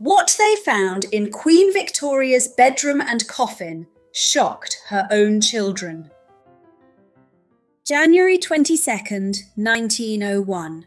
What they found in Queen Victoria's bedroom and coffin shocked her own children. January 22nd, 1901.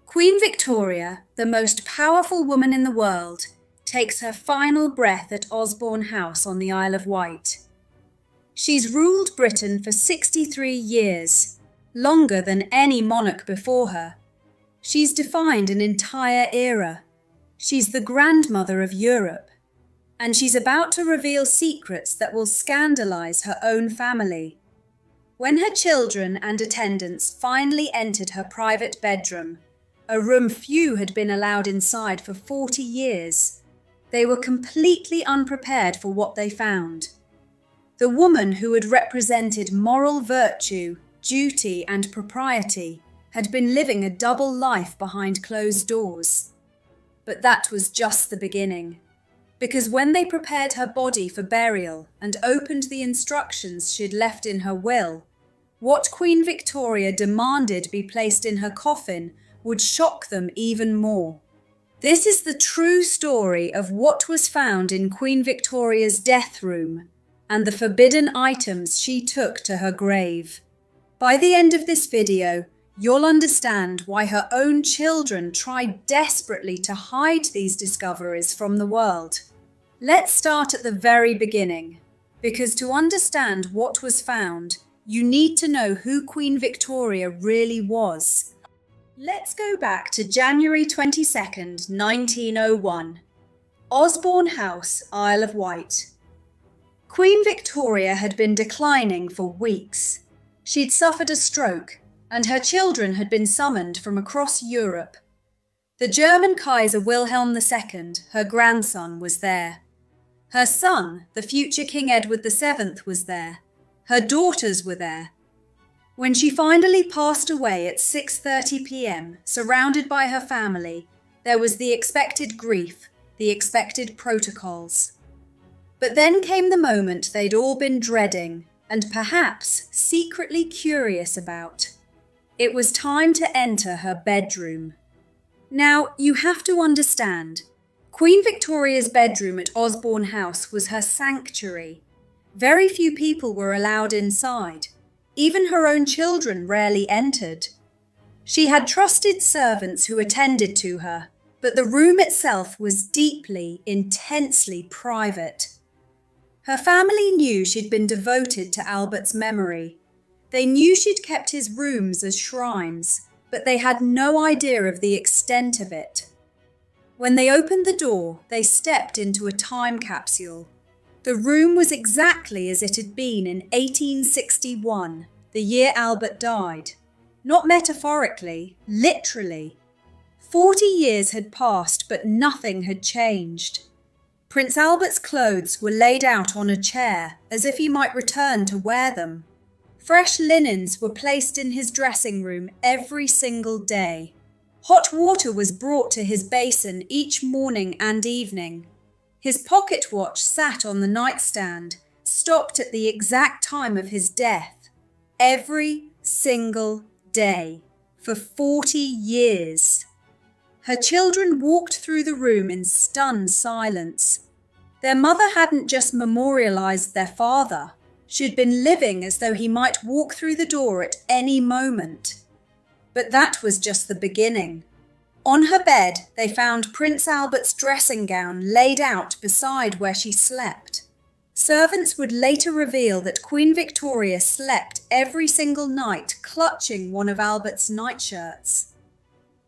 Queen Victoria, the most powerful woman in the world, takes her final breath at Osborne House on the Isle of Wight. She's ruled Britain for 63 years, longer than any monarch before her. She's defined an entire era. She's the grandmother of Europe, and she's about to reveal secrets that will scandalize her own family. When her children and attendants finally entered her private bedroom, a room few had been allowed inside for 40 years, they were completely unprepared for what they found. The woman who had represented moral virtue, duty, and propriety had been living a double life behind closed doors. But that was just the beginning, because when they prepared her body for burial and opened the instructions she'd left in her will, what Queen Victoria demanded be placed in her coffin would shock them even more. This is the true story of what was found in Queen Victoria's death room and the forbidden items she took to her grave. By the end of this video, you'll understand why her own children tried desperately to hide these discoveries from the world. Let's start at the very beginning, because to understand what was found, you need to know who Queen Victoria really was. Let's go back to January 22nd, 1901. Osborne House, Isle of Wight. Queen Victoria had been declining for weeks. She'd suffered a stroke, and her children had been summoned from across Europe. The German Kaiser Wilhelm II, her grandson, was there. Her son, the future King Edward VII, was there. Her daughters were there. When she finally passed away at 6:30 p.m., surrounded by her family, there was the expected grief, the expected protocols. But then came the moment they'd all been dreading, and perhaps secretly curious about. It was time to enter her bedroom. Now, you have to understand, Queen Victoria's bedroom at Osborne House was her sanctuary. Very few people were allowed inside. Even her own children rarely entered. She had trusted servants who attended to her, but the room itself was deeply, intensely private. Her family knew she'd been devoted to Albert's memory. They knew she'd kept his rooms as shrines, but they had no idea of the extent of it. When they opened the door, they stepped into a time capsule. The room was exactly as it had been in 1861, the year Albert died. Not metaphorically, literally. 40 years had passed, but nothing had changed. Prince Albert's clothes were laid out on a chair, as if he might return to wear them. Fresh linens were placed in his dressing room every single day. Hot water was brought to his basin each morning and evening. His pocket watch sat on the nightstand, stopped at the exact time of his death. Every single day, for 40 years. Her children walked through the room in stunned silence. Their mother hadn't just memorialized their father. She'd been living as though he might walk through the door at any moment. But that was just the beginning. On her bed, they found Prince Albert's dressing gown laid out beside where she slept. Servants would later reveal that Queen Victoria slept every single night clutching one of Albert's nightshirts.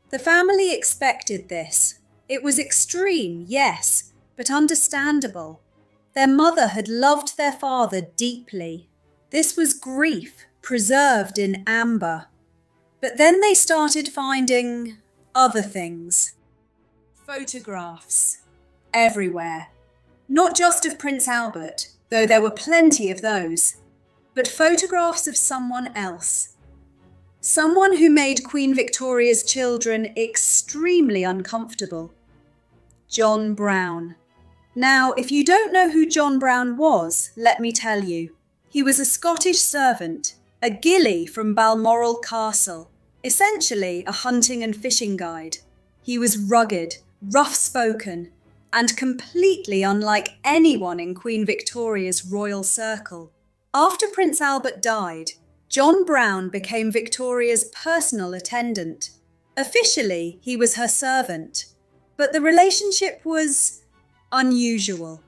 The family expected this. It was extreme, yes, but understandable. Their mother had loved their father deeply. This was grief, preserved in amber. But then they started finding other things. Photographs. Everywhere. Not just of Prince Albert, though there were plenty of those, but photographs of someone else. Someone who made Queen Victoria's children extremely uncomfortable. John Brown. Now, if you don't know who John Brown was, let me tell you. He was a Scottish servant, a gillie from Balmoral Castle, essentially a hunting and fishing guide. He was rugged, rough-spoken, and completely unlike anyone in Queen Victoria's royal circle. After Prince Albert died, John Brown became Victoria's personal attendant. Officially, he was her servant, but the relationship was unusual.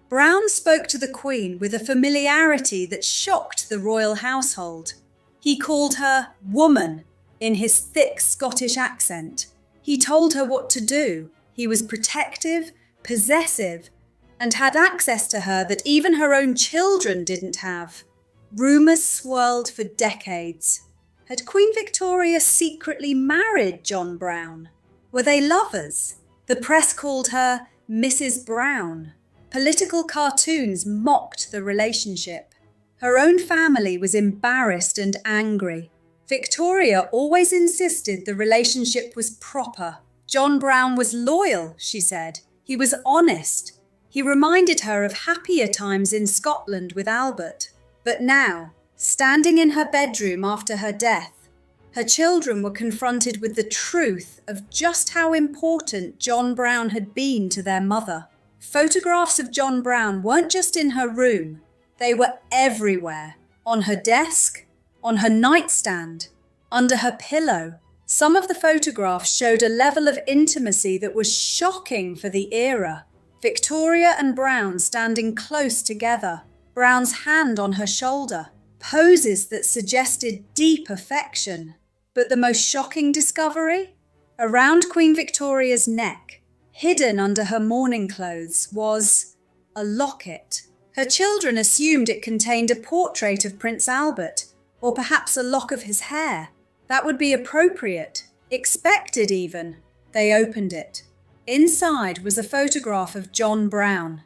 Brown spoke to the Queen with a familiarity that shocked the royal household. He called her woman in his thick Scottish accent. He told her what to do. He was protective, possessive, and had access to her that even her own children didn't have. Rumours swirled for decades. Had Queen Victoria secretly married John Brown? Were they lovers? The press called her Mrs. Brown. Political cartoons mocked the relationship. Her own family was embarrassed and angry. Victoria always insisted the relationship was proper. John Brown was loyal, she said. He was honest. He reminded her of happier times in Scotland with Albert. But now, standing in her bedroom after her death, her children were confronted with the truth of just how important John Brown had been to their mother. Photographs of John Brown weren't just in her room. They were everywhere. On her desk, on her nightstand, under her pillow. Some of the photographs showed a level of intimacy that was shocking for the era. Victoria and Brown standing close together, Brown's hand on her shoulder, poses that suggested deep affection. But the most shocking discovery? Around Queen Victoria's neck, hidden under her mourning clothes, was a locket. Her children assumed it contained a portrait of Prince Albert, or perhaps a lock of his hair. That would be appropriate, expected even. They opened it. Inside was a photograph of John Brown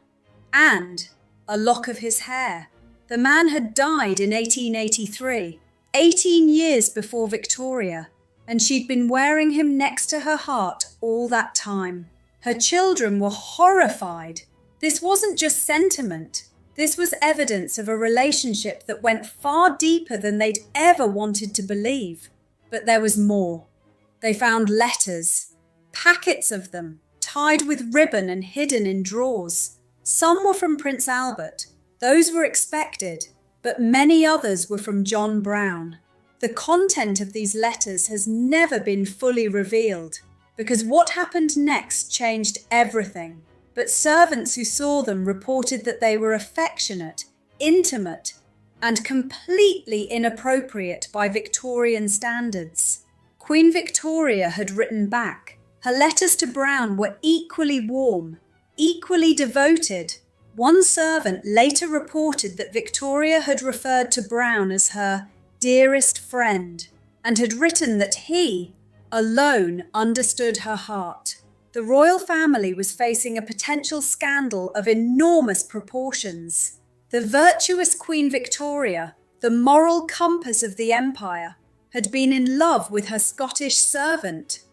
and a lock of his hair. The man had died in 1883, 18 years before Victoria, and she'd been wearing him next to her heart all that time. Her children were horrified. This wasn't just sentiment. This was evidence of a relationship that went far deeper than they'd ever wanted to believe. But there was more. They found letters, packets of them, tied with ribbon and hidden in drawers. Some were from Prince Albert. Those were expected, but many others were from John Brown. The content of these letters has never been fully revealed, because what happened next changed everything. But servants who saw them reported that they were affectionate, intimate, and completely inappropriate by Victorian standards. Queen Victoria had written back. Her letters to Brown were equally warm, equally devoted. One servant later reported that Victoria had referred to Brown as her dearest friend, and had written that he alone understood her heart. The royal family was facing a potential scandal of enormous proportions. The virtuous Queen Victoria, the moral compass of the empire, had been in love with her Scottish servant.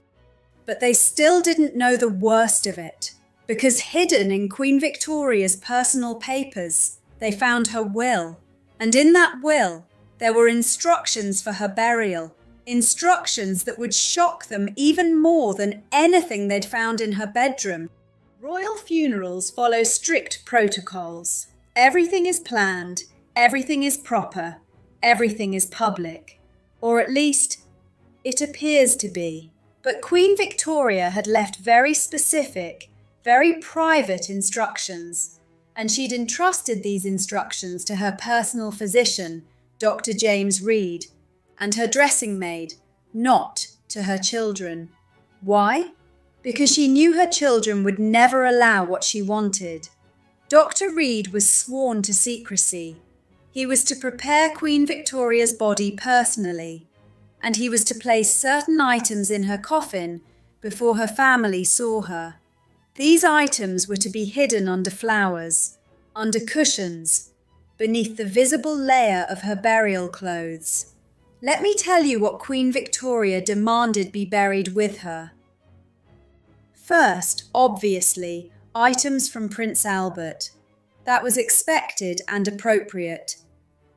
But they still didn't know the worst of it, because hidden in Queen Victoria's personal papers, they found her will. And in that will, there were instructions for her burial. Instructions that would shock them even more than anything they'd found in her bedroom. Royal funerals follow strict protocols. Everything is planned, everything is proper, everything is public. Or at least, it appears to be. But Queen Victoria had left very specific, very private instructions, and she'd entrusted these instructions to her personal physician, Dr. James Reed, and her dressing maid, not to her children. Why? Because she knew her children would never allow what she wanted. Dr. Reed was sworn to secrecy. He was to prepare Queen Victoria's body personally, and he was to place certain items in her coffin before her family saw her. These items were to be hidden under flowers, under cushions, beneath the visible layer of her burial clothes. Let me tell you what Queen Victoria demanded be buried with her. First, obviously, items from Prince Albert. That was expected and appropriate.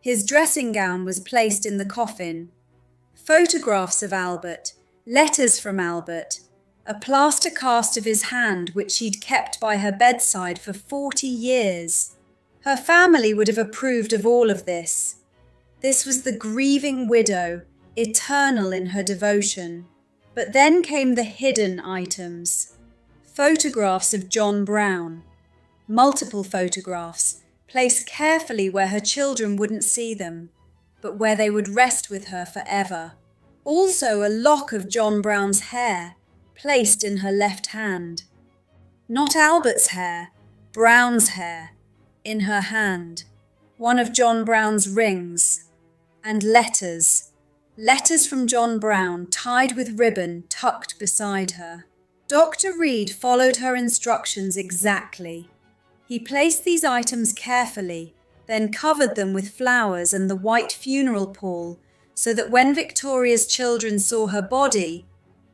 His dressing gown was placed in the coffin. Photographs of Albert, letters from Albert, a plaster cast of his hand which she'd kept by her bedside for 40 years. Her family would have approved of all of this. This was the grieving widow, eternal in her devotion. But then came the hidden items. Photographs of John Brown. Multiple photographs, placed carefully where her children wouldn't see them, but where they would rest with her forever. Also a lock of John Brown's hair, placed in her left hand. Not Albert's hair, Brown's hair, in her hand. One of John Brown's rings. And letters. Letters from John Brown, tied with ribbon, tucked beside her. Dr. Reed followed her instructions exactly. He placed these items carefully, then covered them with flowers and the white funeral pall, so that when Victoria's children saw her body,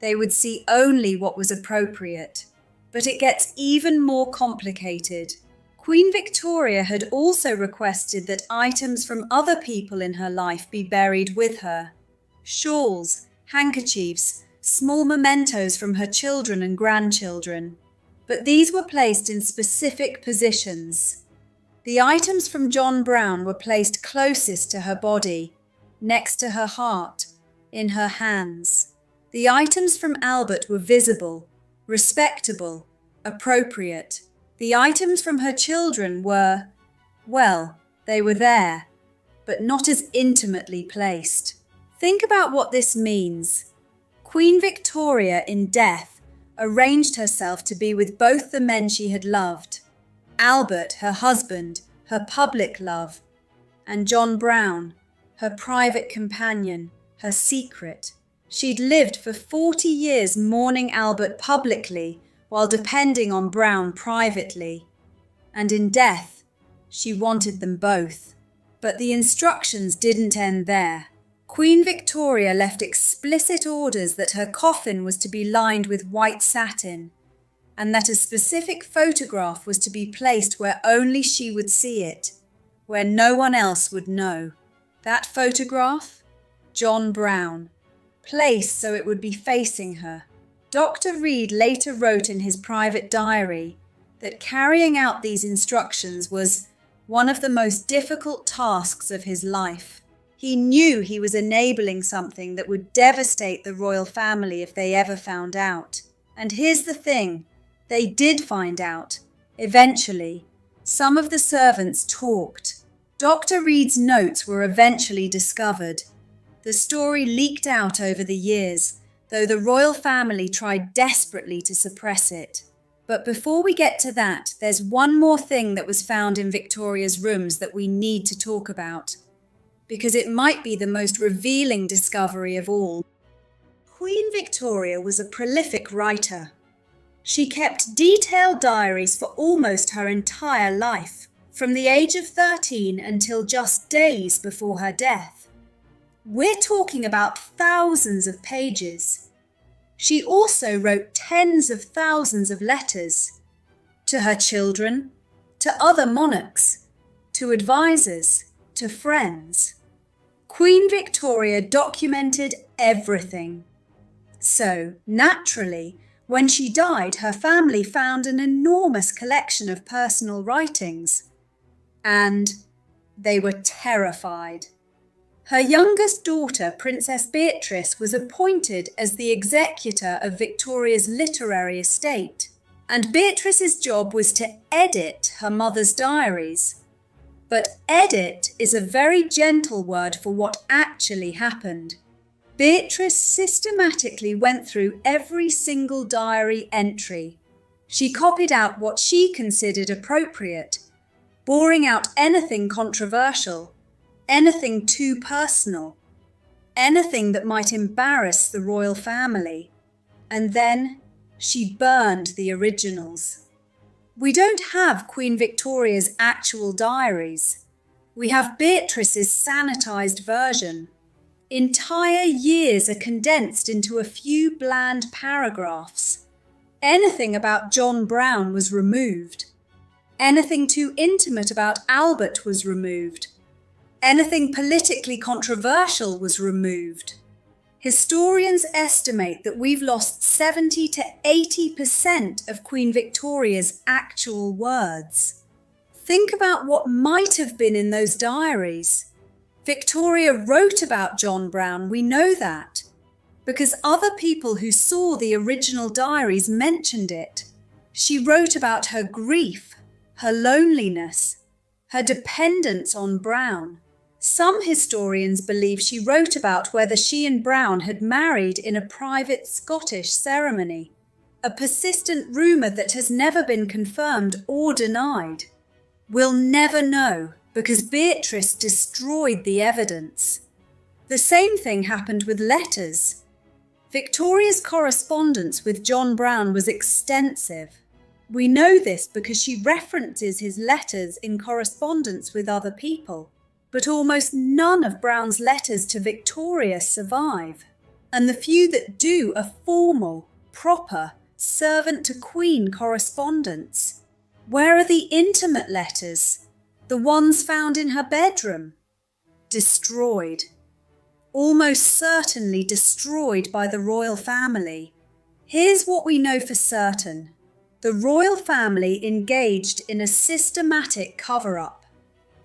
they would see only what was appropriate. But it gets even more complicated. Queen Victoria had also requested that items from other people in her life be buried with her. Shawls, handkerchiefs, small mementos from her children and grandchildren. But these were placed in specific positions. The items from John Brown were placed closest to her body, next to her heart, in her hands. The items from Albert were visible, respectable, appropriate. The items from her children were, well, they were there, but not as intimately placed. Think about what this means. Queen Victoria, in death, arranged herself to be with both the men she had loved. Albert, her husband, her public love, and John Brown, her private companion, her secret. She'd lived for 40 years mourning Albert publicly while depending on Brown privately. And in death, she wanted them both. But the instructions didn't end there. Queen Victoria left explicit orders that her coffin was to be lined with white satin, and that a specific photograph was to be placed where only she would see it, where no one else would know. That photograph? John Brown. Placed so it would be facing her. Dr. Reed later wrote in his private diary that carrying out these instructions was one of the most difficult tasks of his life. He knew he was enabling something that would devastate the royal family if they ever found out. And here's the thing, they did find out. Eventually, some of the servants talked. Dr. Reed's notes were eventually discovered. The story leaked out over the years, though the royal family tried desperately to suppress it. But before we get to that, there's one more thing that was found in Victoria's rooms that we need to talk about, because it might be the most revealing discovery of all. Queen Victoria was a prolific writer. She kept detailed diaries for almost her entire life, from the age of 13 until just days before her death. We're talking about thousands of pages. She also wrote tens of thousands of letters to her children, to other monarchs, to advisors, to friends. Queen Victoria documented everything. So, naturally, when she died, her family found an enormous collection of personal writings. And they were terrified. Her youngest daughter, Princess Beatrice, was appointed as the executor of Victoria's literary estate, and Beatrice's job was to edit her mother's diaries. But edit is a very gentle word for what actually happened. Beatrice systematically went through every single diary entry. She copied out what she considered appropriate, boring out anything controversial, anything too personal, anything that might embarrass the royal family. And then she burned the originals. We don't have Queen Victoria's actual diaries. We have Beatrice's sanitized version. Entire years are condensed into a few bland paragraphs. Anything about John Brown was removed. Anything too intimate about Albert was removed. Anything politically controversial was removed. Historians estimate that we've lost 70 to 80% of Queen Victoria's actual words. Think about what might have been in those diaries. Victoria wrote about John Brown, we know that, because other people who saw the original diaries mentioned it. She wrote about her grief, her loneliness, her dependence on Brown. Some historians believe she wrote about whether she and Brown had married in a private Scottish ceremony, a persistent rumour that has never been confirmed or denied. We'll never know because Beatrice destroyed the evidence. The same thing happened with letters. Victoria's correspondence with John Brown was extensive. We know this because she references his letters in correspondence with other people. But almost none of Brown's letters to Victoria survive, and the few that do are formal, proper, servant-to-queen correspondence. Where are the intimate letters, the ones found in her bedroom? Destroyed. Almost certainly destroyed by the royal family. Here's what we know for certain. The royal family engaged in a systematic cover-up.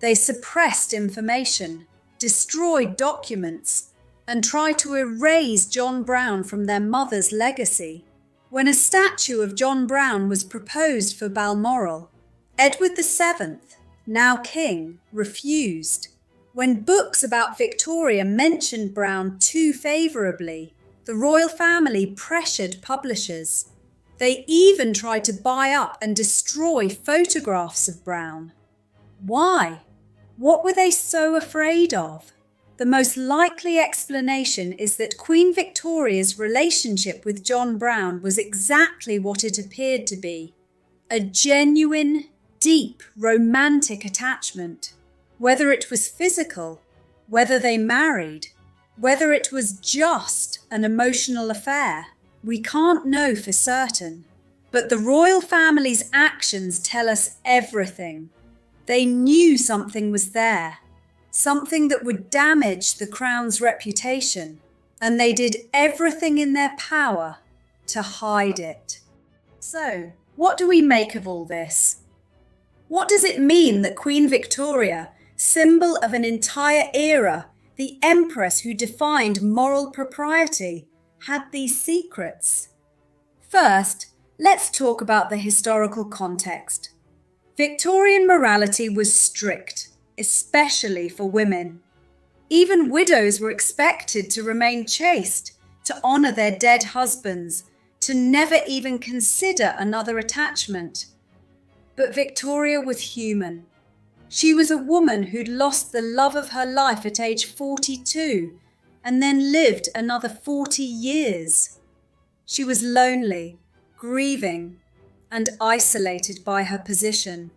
They suppressed information, destroyed documents, and tried to erase John Brown from their mother's legacy. When a statue of John Brown was proposed for Balmoral, Edward VII, now king, refused. When books about Victoria mentioned Brown too favourably, the royal family pressured publishers. They even tried to buy up and destroy photographs of Brown. Why? What were they so afraid of? The most likely explanation is that Queen Victoria's relationship with John Brown was exactly what it appeared to be. A genuine, deep, romantic attachment. Whether it was physical, whether they married, whether it was just an emotional affair, we can't know for certain. But the royal family's actions tell us everything. They knew something was there, something that would damage the crown's reputation, and they did everything in their power to hide it. So, what do we make of all this? What does it mean that Queen Victoria, symbol of an entire era, the empress who defined moral propriety, had these secrets? First, let's talk about the historical context. Victorian morality was strict, especially for women. Even widows were expected to remain chaste, to honour their dead husbands, to never even consider another attachment. But Victoria was human. She was a woman who'd lost the love of her life at age 42 and then lived another 40 years. She was lonely, grieving, and isolated by her position.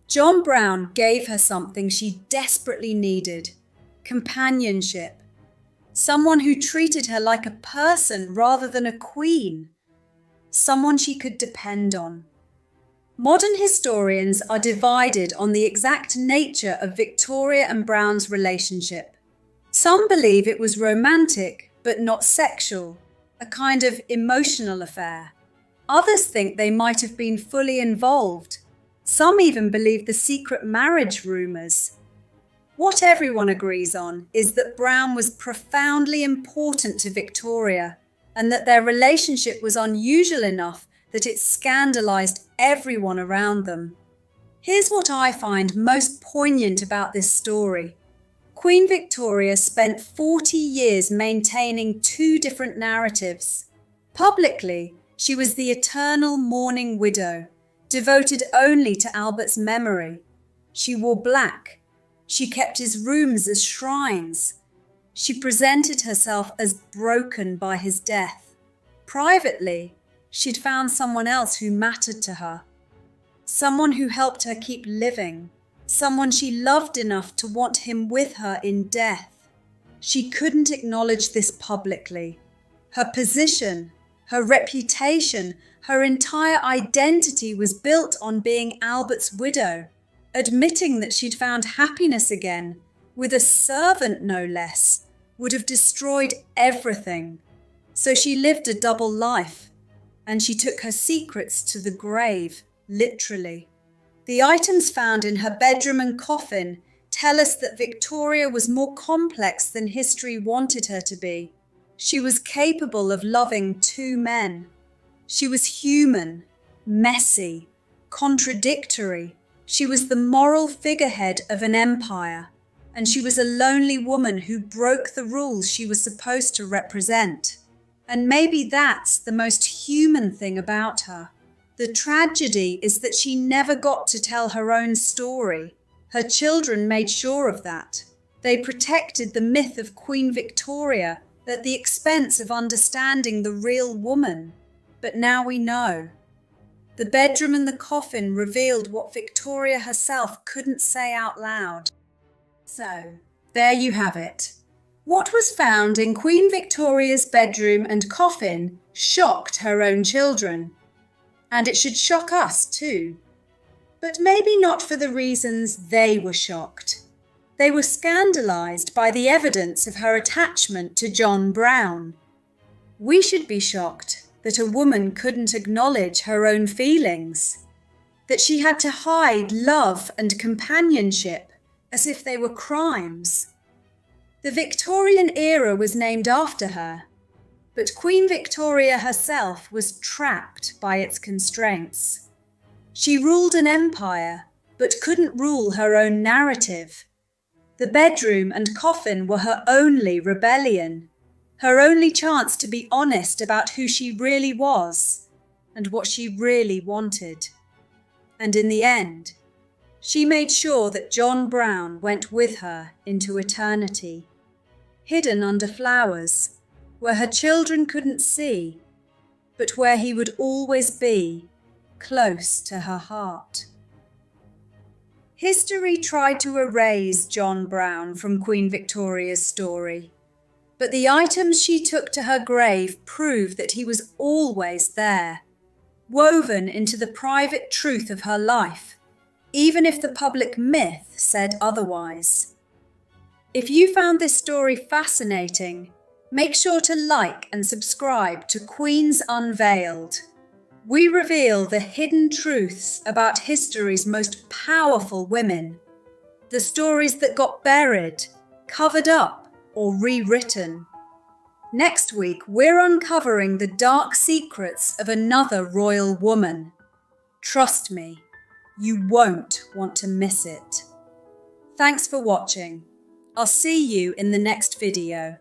John Brown gave her something she desperately needed: companionship. Someone who treated her like a person rather than a queen. Someone she could depend on. Modern historians are divided on the exact nature of Victoria and Brown's relationship. Some believe it was romantic but not sexual, a kind of emotional affair. Others think they might have been fully involved. Some even believe the secret marriage rumours. What everyone agrees on is that Brown was profoundly important to Victoria and that their relationship was unusual enough that it scandalised everyone around them. Here's what I find most poignant about this story. Queen Victoria spent 40 years maintaining two different narratives. Publicly, she was the eternal mourning widow, devoted only to Albert's memory. She wore black. She kept his rooms as shrines. She presented herself as broken by his death. Privately, she'd found someone else who mattered to her. Someone who helped her keep living. Someone she loved enough to want him with her in death. She couldn't acknowledge this publicly. Her position, her reputation, her entire identity was built on being Albert's widow, admitting that she'd found happiness again, with a servant no less, would have destroyed everything. So she lived a double life, and she took her secrets to the grave, literally. The items found in her bedroom and coffin tell us that Victoria was more complex than history wanted her to be. She was capable of loving two men. She was human, messy, contradictory. She was the moral figurehead of an empire, and she was a lonely woman who broke the rules she was supposed to represent. And maybe that's the most human thing about her. The tragedy is that she never got to tell her own story. Her children made sure of that. They protected the myth of Queen Victoria at the expense of understanding the real woman. But now we know. The bedroom and the coffin revealed what Victoria herself couldn't say out loud. So, there you have it. What was found in Queen Victoria's bedroom and coffin shocked her own children. And it should shock us too. But maybe not for the reasons they were shocked. They were scandalized by the evidence of her attachment to John Brown. We should be shocked that a woman couldn't acknowledge her own feelings, that she had to hide love and companionship as if they were crimes. The Victorian era was named after her, but Queen Victoria herself was trapped by its constraints. She ruled an empire, but couldn't rule her own narrative. The bedroom and coffin were her only rebellion, her only chance to be honest about who she really was and what she really wanted. And in the end, she made sure that John Brown went with her into eternity, hidden under flowers, where her children couldn't see, but where he would always be, close to her heart. History tried to erase John Brown from Queen Victoria's story, but the items she took to her grave prove that he was always there, woven into the private truth of her life, even if the public myth said otherwise. If you found this story fascinating, make sure to like and subscribe to Queens Unveiled. We reveal the hidden truths about history's most powerful women, the stories that got buried, covered up, or rewritten. Next week, we're uncovering the dark secrets of another royal woman. Trust me, you won't want to miss it. Thanks for watching. I'll see you in the next video.